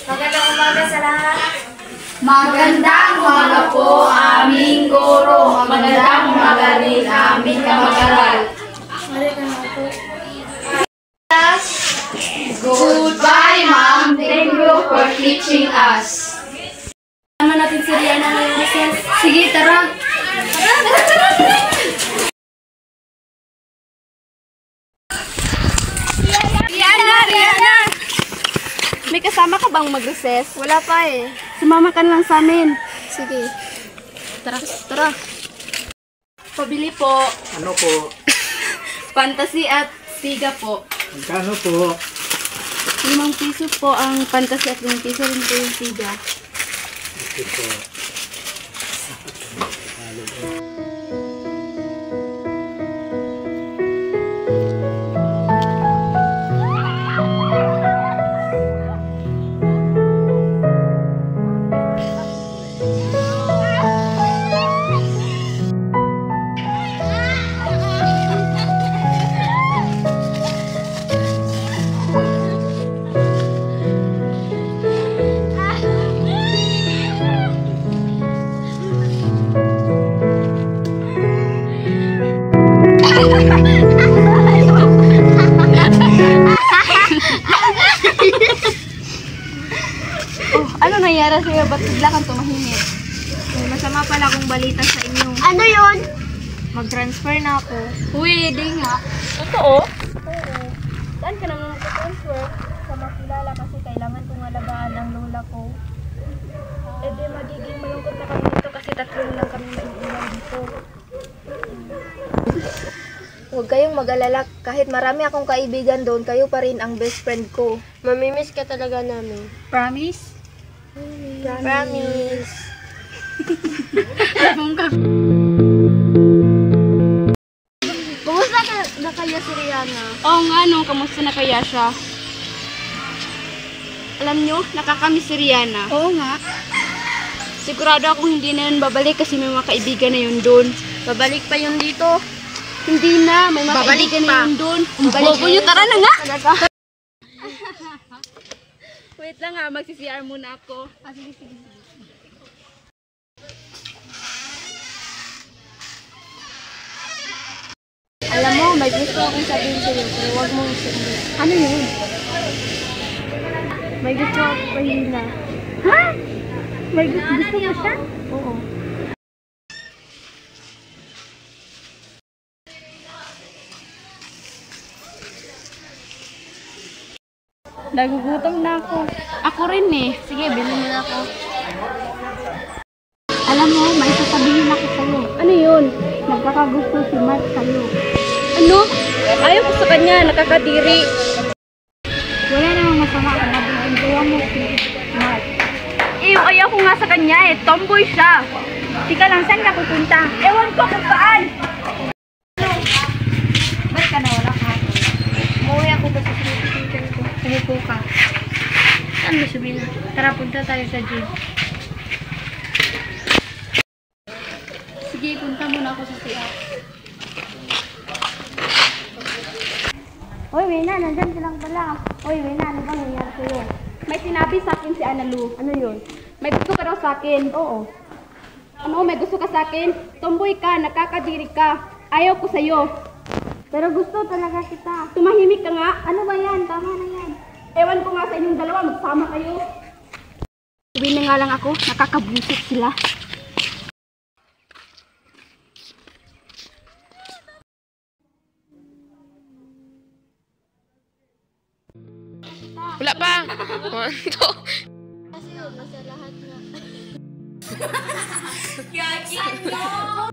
Magandang umaga sa lahat. Magandang umaga po aming guro. Magandang umaga rin aming kamag-aral. Goodbye, ma'am. Thank you for teaching us. Naman natin si Rihanna ngayong recess. Sige, tara. Rihanna! May kasama ka bang mag-recess? Wala pa eh. Sumama ka lang sa amin. Sige. Tara. Pabili po. Ano po? Fantasy at siga po. Magkano po? 5 piso po ang fantasy at 5 piso rin po yung siga. Okay po. Oh, ano nangyari sa'yo? Ba't bigla kang tumahimik? May masama pala akong balita sa inyo. Ano yun? Mag-transfer na ako. Uy, di nga. Totoo? Oo. Saan ka naman mag-transfer? Sa makilala kasi kailangan kong alagaan ang lola ko. Eh di magiging malungkot na kami dito kasi 3 lang kami maiiwan dito. Huwag kayong mag-alala. Kahit marami akong kaibigan doon, kayo pa rin ang best friend ko. Mamimiss ka talaga namin. Promise? Promise. Kumusta na kayo si Rihanna? Oo nga no, kamusta na kaya siya? Alam nyo, nakakamiss si Rihanna. Oo nga. Sigurado akong hindi na yun babalik kasi may mga kaibigan na yun doon. Babalik pa yun dito. Hindi na, may mga Babalik kaibigan pa. na yun doon. Bobo nyo, tara na nga! Wait lang ha, magsi-CR muna ako. Sige. Alam mo, may gusto akong sabihin sa'yo, pero huwag mong sabihin. Ano yun? May gusto akong pahina. Ha? May gusto mo siya? Oo. Nagugutom na ako. Ako rin eh. Sige, bilhin mo na ako. Alam mo, may sasabihin ako sa'yo. Ano yun? Nagkakagusto si Mark sa'yo. Ano? Ayaw ko sa kanya, nakakadiri. Wala namang masama kung nabibintuan mo si Mark. Eh, ayaw ko nga sa kanya eh. Tomboy siya. Tika lang, saan ka pupunta? Ewan ko kung saan. Ba't ka nawala ka? Umuwi ako ba sa sinipitan ko? Umupo ka. Saan mo sabihin? Tara, punta tayo sa gym. Sige, punta muna ako sa siya. Hoy, Wena, nandyan ka lang pala. Hoy, Wena, ano bang nangyari sa'yo? May sinabi sa akin si Analu. Ano yun? May gusto ka daw sa akin. Oo. Ano, may gusto ka sa akin? Tomboy ka, nakakadiri ka. Ayaw ko sa'yo. Pero gusto talaga kita. Tumahimik ka nga. Ano ba yan? Tama na yan. Ewan ko nga sa inyong dalawa, magsama kayo. Uwi na nga lang ako, nakakabusit sila. Wala pa. 1, 2. Kasi yun, nasa lahat na. Yagi!